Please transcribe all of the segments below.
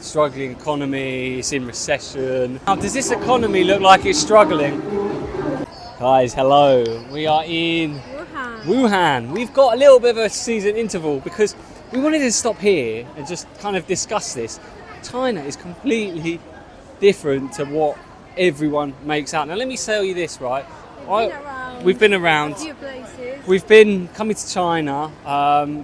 struggling economy, it's in recession. Now, does this economy look like it's struggling? Guys, hello. We are in Wuhan. We've got a little bit of a season interval because we wanted to stop here and just kind of discuss this. China is completely different to what everyone makes out. Now, let me tell you this, right? We've been around. A few places. We've been coming to China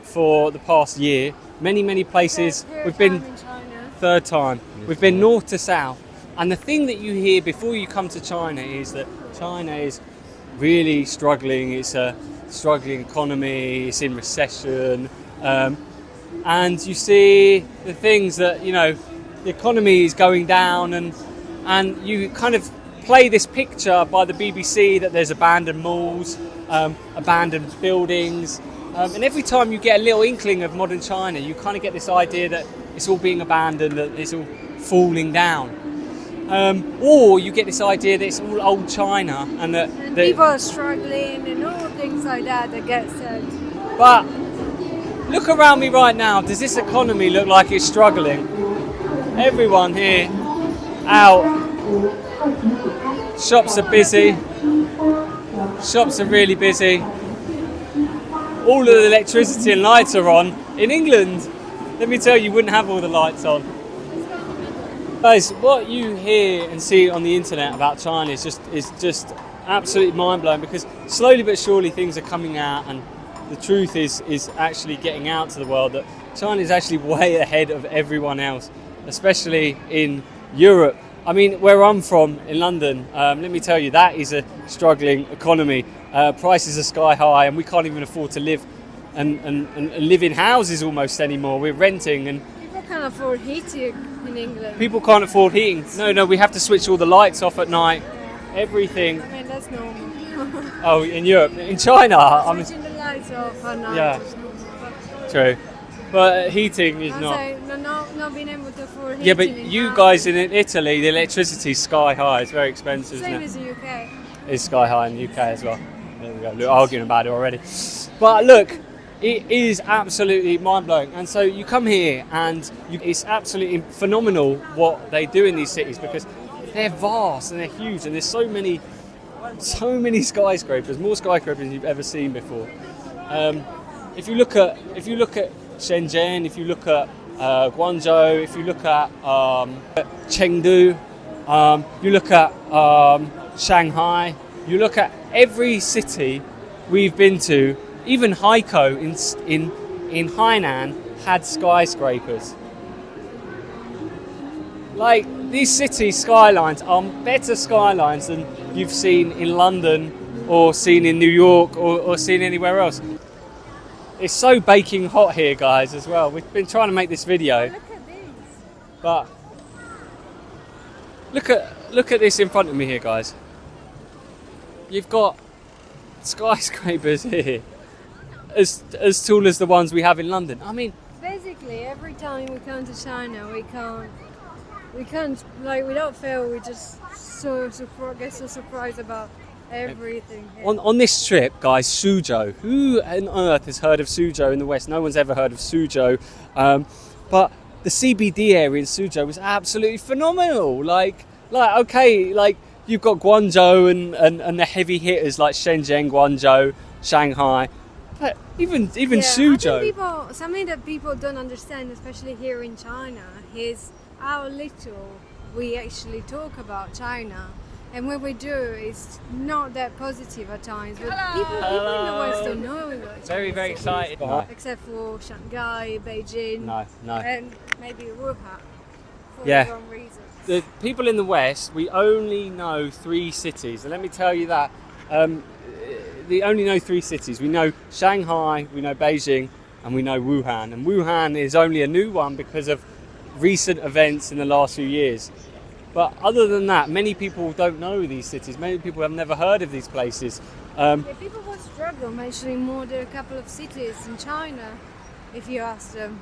for the past year. Many places. We've been in China. third time. We've been north to south. And the thing that you hear before you come to China is that China is really struggling. It's a struggling economy. It's in recession. And you see the things that, you know, the economy is going down, and you kind of play this picture by the BBC that there's abandoned malls, abandoned buildings. And every time you get a little inkling of modern China, you kind of get this idea that it's all being abandoned, that it's all falling down. Or you get this idea that it's all old China and that people are struggling and all things like that get said. But look around me right now. Does this economy look like it's struggling? Everyone here out. Shops are busy. Shops are really busy. All of the electricity and lights are on. In England, let me tell you, you wouldn't have all the lights on. Guys, what you hear and see on the internet about China is just absolutely mind-blowing, because slowly but surely things are coming out, and the truth is actually getting out to the world that China is actually way ahead of everyone else, especially in Europe. I mean, where I'm from, in London, let me tell you, that is a struggling economy. Prices are sky high, and we can't even afford to live and live in houses almost anymore. We're renting, and People can't afford heating in England. people can't afford heating. No, we have to switch all the lights off at night. Yeah. Everything. I mean, that's normal. Oh, in Europe, in China, I mean, Switching the lights off at night Yeah. is normal. But true. But heating is I'm not. saying, not being able to afford heating. Yeah, but in you houses. guys in Italy, the electricity's sky high. It's very expensive, Same isn't it? as the UK. It's sky high in the UK as well. There we go. We're arguing about it already. But look, it is absolutely mind-blowing. And so you come here and it's absolutely phenomenal what they do in these cities, because they're vast and they're huge, and there's so many skyscrapers, more skyscrapers than you've ever seen before. If you look at Shenzhen, if you look at Guangzhou, if you look at Chengdu, you look at Shanghai, you look at every city we've been to, even Haikou in Hainan had skyscrapers. Like, these city skylines are better skylines than you've seen in London or seen in New York or seen anywhere else. It's so baking hot here, guys, as well. We've been trying to make this video, Look at these. but look at this in front of me here, guys. You've got skyscrapers here as tall as the ones we have in London. I mean, Basically, every time we come to China, we can't, like, without fail, we just get so surprised about everything here. on this trip, guys, Suzhou. Who on earth has heard of Suzhou in the West? No one's ever heard of Suzhou. But the CBD area in Suzhou was absolutely phenomenal. Like okay, like you've got Guangzhou and the heavy hitters like Shenzhen, Guangzhou, Shanghai. But even Suzhou. I think something that people don't understand, especially here in China, is how little we actually talk about China. And when we do, it's not that positive at times. But people in the West don't know about Very China, excited. except for Shanghai, Beijing, No. and maybe Wuhan, for Yeah. the wrong reasons. The people in the West, we only know 3 cities, and let me tell you that. We only know 3 cities. We know Shanghai, we know Beijing, and we know Wuhan. And Wuhan is only a new one because of recent events in the last few years. But other than that, many people don't know these cities. Many people have never heard of these places. People will struggle mentioning more than a couple of cities in China if you ask them.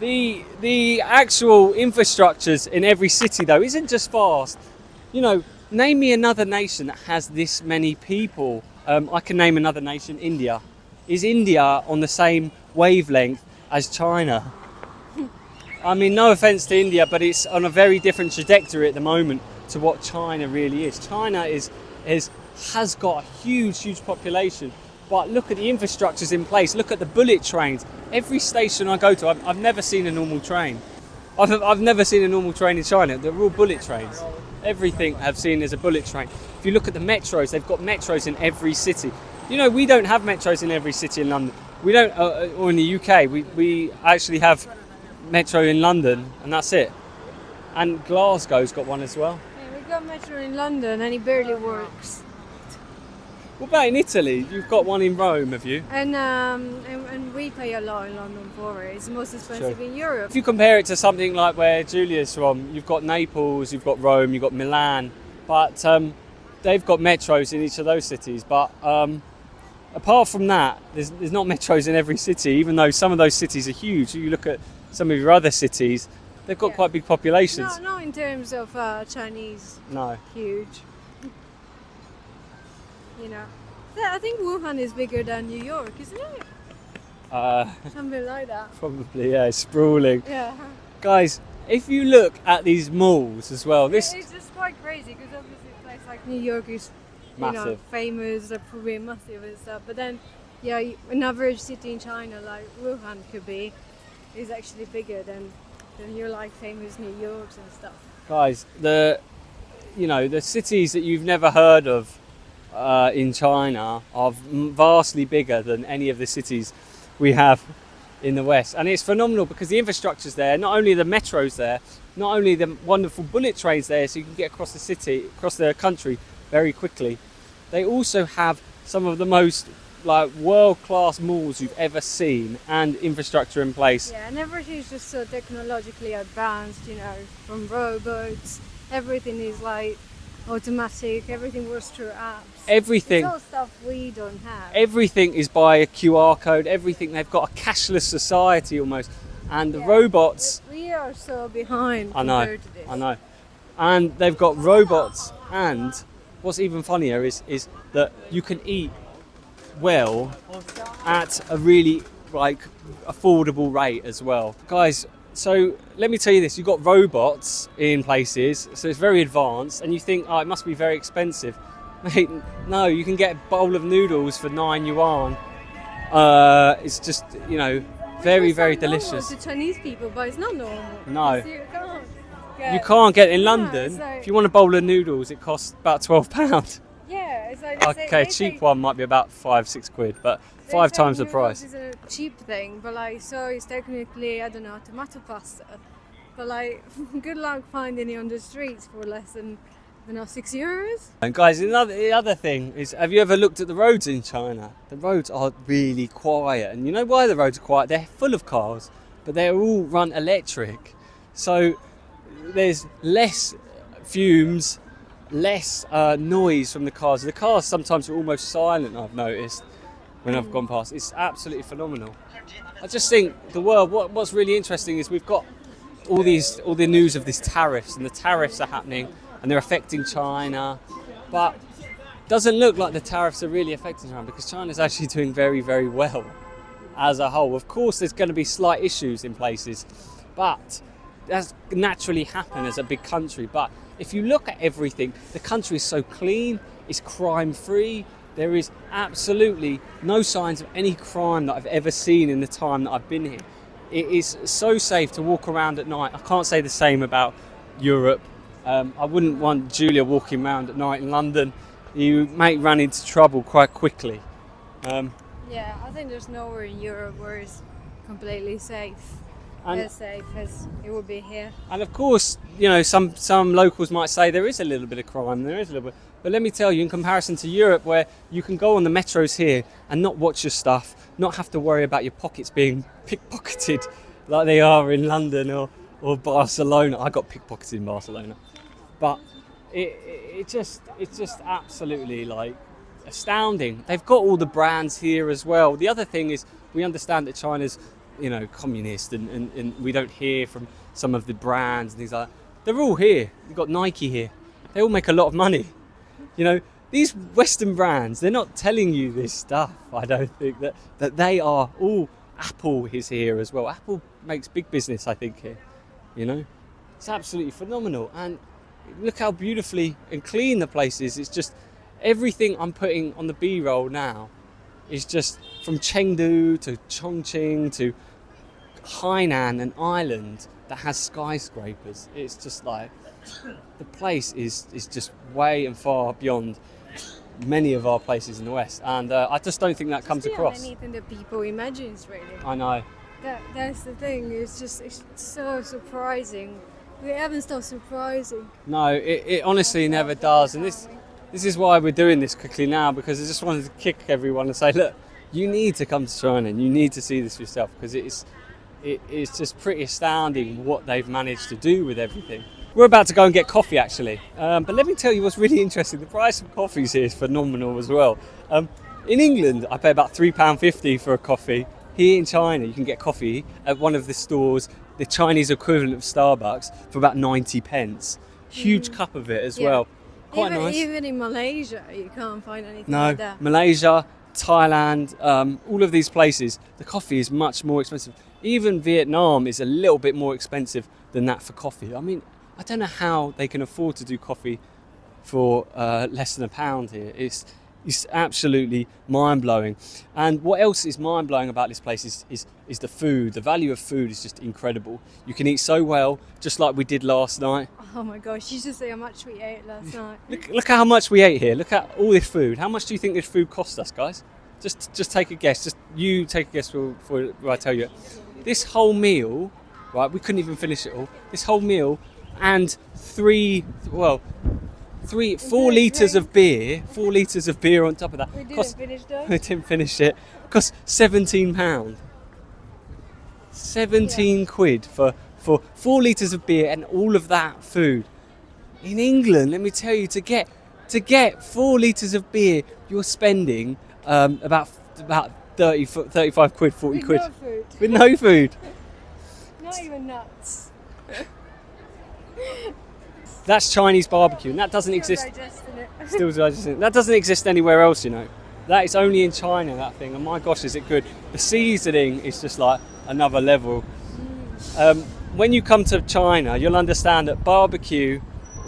The actual infrastructures in every city, though, isn't just fast. You know, name me another nation that has this many people. I can name another nation, India. Is India on the same wavelength as China? I mean, no offence to India, but it's on a very different trajectory at the moment to what China really is. China has got a huge population, but look at the infrastructures in place. Look at the bullet trains. Every station I go to, I've never seen a normal train. I've never seen a normal train in China. They're all bullet trains. Everything I've seen is a bullet train. If you look at the metros, they've got metros in every city. You know, we don't have metros in every city in London. We don't, or in the UK, we actually have metro in London, and that's it. And Glasgow's got one as well. Yeah, we got metro in London, and it barely works. What about in Italy? You've got one in Rome, have you? And we pay a lot in London for it. It's the most expensive in Europe. If you compare it to something like where Julia's from, you've got Naples, you've got Rome, you've got Milan, but they've got metros in each of those cities. But apart from that, there's not metros in every city, even though some of those cities are huge. You look at some of your other cities, they've got quite big populations. No, not in terms of Chinese. No. Huge. You know, I think Wuhan is bigger than New York, isn't it? Something like that. Probably, yeah, sprawling. Yeah. Guys, if you look at these malls as well, It's just quite crazy because obviously a place like New York is massive. Famous, they're probably massive and stuff. But then, an average city in China like Wuhan could be, is actually bigger than your like famous New Yorks and stuff. Guys, the cities that you've never heard of in China are vastly bigger than any of the cities we have in the West, and it's phenomenal because the infrastructure's there. Not only the metros there, not only the wonderful bullet trains there, so you can get across the country very quickly. They also have some of the most world-class malls you've ever seen, and infrastructure in place. Yeah, and everything is just so technologically advanced. From robots, everything is automatic, everything works through apps. Everything. It's all stuff we don't have. Everything is by a QR code. Everything. They've got a cashless society almost. And the robots. We are so behind compared to this. I know. And they've got robots. And what's even funnier is that you can eat well at a really affordable rate as well. Guys, so let me tell you this, you've got robots in places, so it's very advanced, and you think, it must be very expensive. Mate, no, you can get a bowl of noodles for 9 yuan. It's just, very, very delicious. To Chinese people, but it's not normal. No. You can't get in London. No, if you want a bowl of noodles, it costs about £12. Yeah, it's Okay, cheap one might be about 5-6 quid, but 5 times the price. It's a cheap thing, but so it's technically, I don't know, tomato pasta. But good luck finding it on the streets for less than, €6. And guys, the other thing is, have you ever looked at the roads in China? The roads are really quiet, and you know why the roads are quiet? They're full of cars, but they're all run electric. So there's less fumes, less noise from the cars. The cars sometimes are almost silent, I've noticed when I've gone past. It's absolutely phenomenal. I just think the world, what's really interesting is we've got all the news of these tariffs, and the tariffs are happening and they're affecting China, but it doesn't look like the tariffs are really affecting China because China's actually doing very, very well as a whole. Of course, there's going to be slight issues in places, but that's naturally happen as a big country. But if you look at everything, the country is so clean, it's crime-free. There is absolutely no signs of any crime that I've ever seen in the time that I've been here. It is so safe to walk around at night. I can't say the same about Europe. I wouldn't want Julia walking around at night in London. You may run into trouble quite quickly. Yeah, I think there's nowhere in Europe where it's completely safe. As safe as it would be here. And of course, some locals might say there is a little bit of crime, but let me tell you, in comparison to Europe, where you can go on the metros here and not watch your stuff, not have to worry about your pockets being pickpocketed like they are in London or Barcelona. I got pickpocketed in Barcelona, but it's just absolutely astounding. They've got all the brands here as well. The other thing is, we understand that China's communist, and we don't hear from some of the brands and things like that. They're all here. You've got Nike here. They all make a lot of money. These Western brands, they're not telling you this stuff. I don't think that they are all. Apple is here as well. Apple makes big business, I think, here. you know. It's absolutely phenomenal. And look how beautifully and clean the place is. It's just everything I'm putting on the B-roll now is just from Chengdu to Chongqing to Hainan, an island that has skyscrapers. It's just like the place is just way and far beyond many of our places in the West, and I just don't think that comes across. Anything that people imagine, really. I know. That's the thing. It's so surprising. We haven't stopped surprising. No, it honestly never does, and this is why we're doing this quickly now, because I just wanted to kick everyone and say, look, you need to come to China and you need to see this for yourself, because it's just pretty astounding what they've managed to do with everything. We're about to go and get coffee, actually, but let me tell you what's really interesting. The price of coffees here is phenomenal as well. In England, I pay about £3.50 for a coffee. Here in China, you can get coffee at one of the stores, the Chinese equivalent of Starbucks, for about 90 pence. Huge cup of it as well. Quite nice. Even in Malaysia, you can't find anything like that. Malaysia, Thailand, all of these places, the coffee is much more expensive. Even Vietnam is a little bit more expensive than that for coffee. I mean, I don't know how they can afford to do coffee for less than £1 here. It's absolutely mind-blowing. And what else is mind-blowing about this place is the food. The value of food is just incredible. You can eat so well, just like we did last night. Oh my gosh, you should say how much we ate last night. Look how much we ate here. Look at all this food. How much do you think this food cost us, guys? Just take a guess. Just you take a guess before I tell you. This whole meal, right, we couldn't even finish it all. This whole meal and 4 litres of beer, 4 litres of beer on top of that. We didn't finish though. We didn't finish it. Cost £17. 17 quid for 4 litres of beer and all of that food. In England, let me tell you, to get 4 litres of beer, you're spending about 35 quid, 40 quid. No food. With no food. Not even nuts. That's Chinese barbecue, and that doesn't exist. Still digesting it. That doesn't exist anywhere else, you know. That is only in China, that thing, and my gosh, is it good. The seasoning is just like another level. When you come to China, you'll understand that barbecue,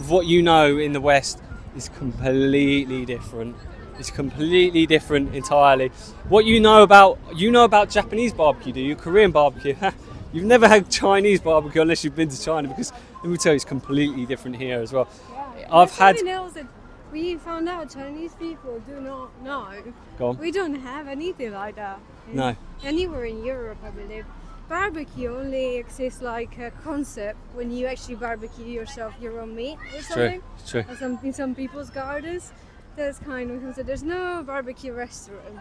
what you know in the West, is completely different. It's completely different entirely. What you know about Japanese barbecue, do you? Korean barbecue. You've never had Chinese barbecue unless you've been to China, because let me tell you, it's completely different here as well. Yeah. I've had. Something else that we found out Chinese people do not know. Go on. We don't have anything like that. No. Anywhere in Europe, I believe. Barbecue only exists like a concept when you actually barbecue yourself your own meat or something. It's true. Or in some people's gardens, that's kind of concept. There's no barbecue restaurant.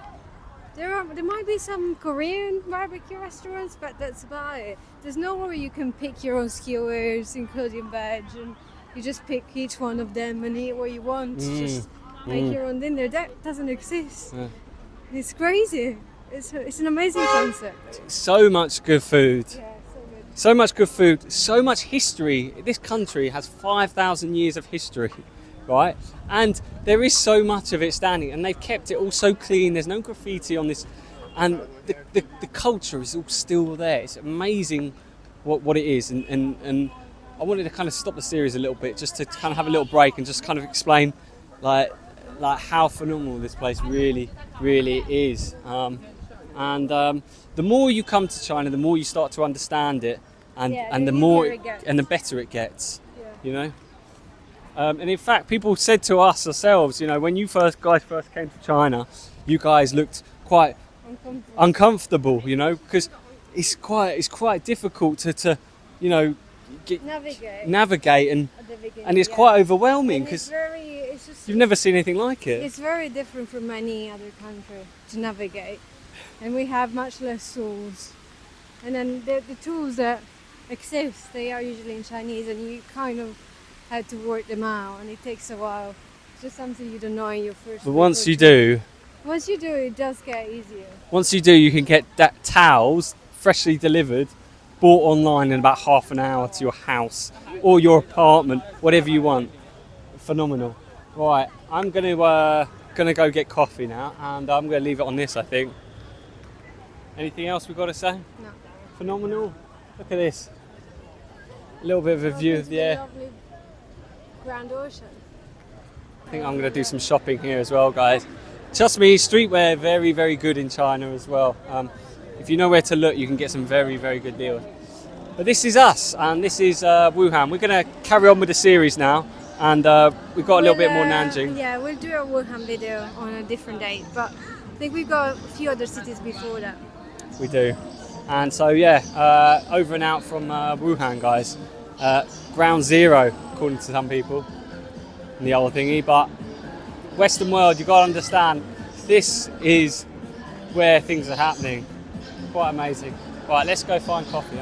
There might be some Korean barbecue restaurants, but that's about it. There's nowhere where you can pick your own skewers, including veg, and you just pick each one of them and eat what you want. Just make your own dinner. That doesn't exist. Yeah. It's crazy. It's an amazing concept. So much good food. Yeah, so good. So much good food. So much history. This country has 5,000 years of history, right? And there is so much of it standing, and they've kept it all so clean. There's no graffiti on this, and the culture is all still there. It's amazing what it is, and I wanted to kind of stop the series a little bit, just to kind of have a little break and just kind of explain like how phenomenal this place really is. The more you come to China, the more you start to understand it, and the more and the better it gets. Yeah. You know. And in fact, people said to us ourselves, you know, when you guys first came to China, you guys looked quite uncomfortable, you know, because it's quite difficult to you know, navigate and it's quite overwhelming, because you've never seen anything like it. It's very different from any other country to navigate, and we have much less tools. And then the tools that exist, they are usually in Chinese, and you kind of had to work them out, and it takes a while. It's just something you don't know in your first. But once you do, it does get easier. Once you do, you can get that towels freshly delivered, bought online in about half an hour to your house or your apartment, whatever you want. Phenomenal. Right, I'm gonna go get coffee now, and I'm gonna leave it on this, I think. Anything else we've got to say? No. Phenomenal. Look at this. A little bit of a view of the air. Lovely Grand Ocean. I think I'm going to do some shopping here as well, guys. Trust me, streetwear very, very good in China as well. If you know where to look, you can get some very, very good deals. But this is us, and this is Wuhan. We're going to carry on with the series now, and we've got a little bit more Nanjing. Yeah, we'll do a Wuhan video on a different date, but I think we've got a few other cities before that. We do. And so, yeah, over and out from Wuhan, guys. Ground zero, according to some people, and the other thingy. But Western world, you've got to understand, this is where things are happening. Quite amazing. Right, let's go find coffee. Huh?